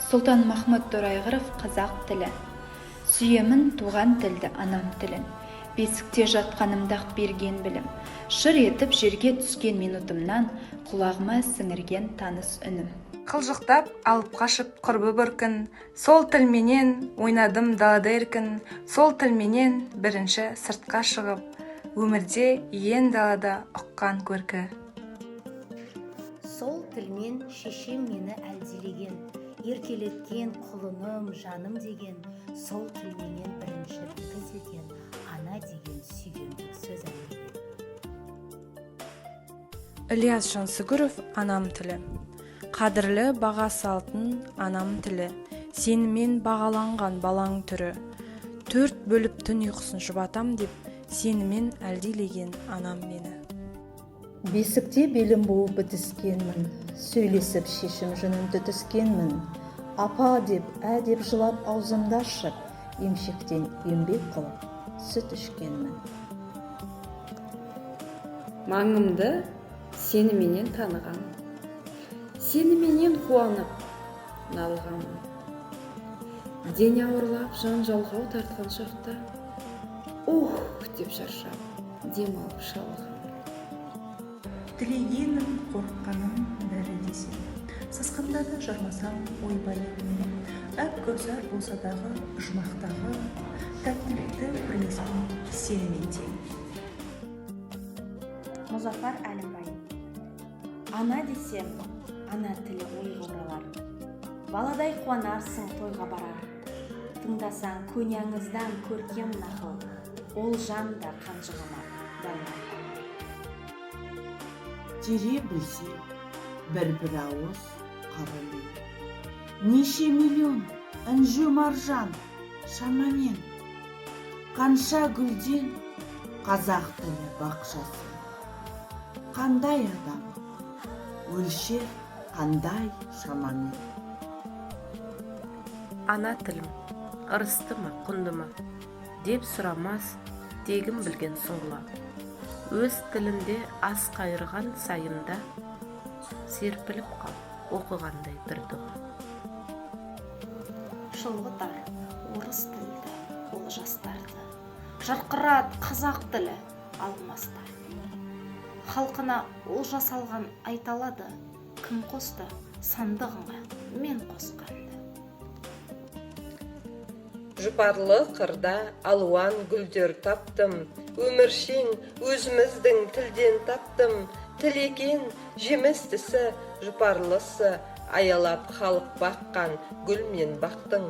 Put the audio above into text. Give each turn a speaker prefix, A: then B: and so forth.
A: Сұлтанмахмұт Торайғыров қазақ тілі. Сүйемін туған тілді анам тілін. Бесікте жатқанымда-ақ берген білім. Шыр етіп жерге түскен минутымнан құлағыма сіңірген таныс үнім.
B: Қылжықтап алып қашып құрбы бір күн, сол тілменен ойнадым далада еркін, сол тілменен бірінші сыртқа шығып, өмірде ен далада ұққан көркі.
C: Сол тілмен шешем мені әлдилеген, еркелеткен құлыным, жаным деген, сол тілменен бірінші білгізілген, ана деген сүйгендік сөз әуелеген.
B: Ілияс Жансүгіров «Анам тілі». Қадірлі бағасы алтын анам тілі, сенімен бағаланған балаң түрі. 4 бөліп түн ұйқысын жұбатам деп, сенімен әлдилеген анам мені.
D: Бесікте белім буып бітіскенмін, сөйлесіп шешім жөнімді түскенмін. Апа деп, деп жылап аузымды ашып, емшектен еңбек қылып, сүт ішкенмін.
E: Маңымды сеніменен танығам, сеніменен қуанып налғамын. Ден ауырлап жан жалғау тартқан шақта, деп шаршап, дем алып шалғам.
F: Тілегенім, қорыққаным бәрі десем, сасқанда да жармасам ойбай күнім. Әп көзар болса дағы, жұмақтағы, тәттілікті бірлескен сенімен тең.
C: Мұзафар Әлімбай. Ана десем, ана тілі ойға оралар. Баладай қуанарсың тойға барар. Тыңдасаң көняңыздан көркем нақыл, ол жан да қанжығыма байлар.
G: Тере білсе, бір ауыз қаралы. Неше миллион інжу маржан шамамен. Қанша гүлден қазақ тілі бақшасы. Қандай адам, өлшер қандай шамамен.
H: Ана тілім, ырысты ма, құнды ма, деп сұрамас, тегім білген сұңғыла. Өз тілімде ас қайырған сайында, серпіліп қал, оқығандай бір дұға.
C: Шылғытар орыс тілді, ол жастарды, жарқырат қазақ тілі алмастар. Халқына олжа салған айталады, кім қосты сандығыңа мен қосқанды.
I: Жұпарлы қырда алуан гүлдер таптым, өміршең өзіміздің тілден таптым. Тілеген жемістісі, жұпарлысы, аялап халық баққан гүл мен бақтың.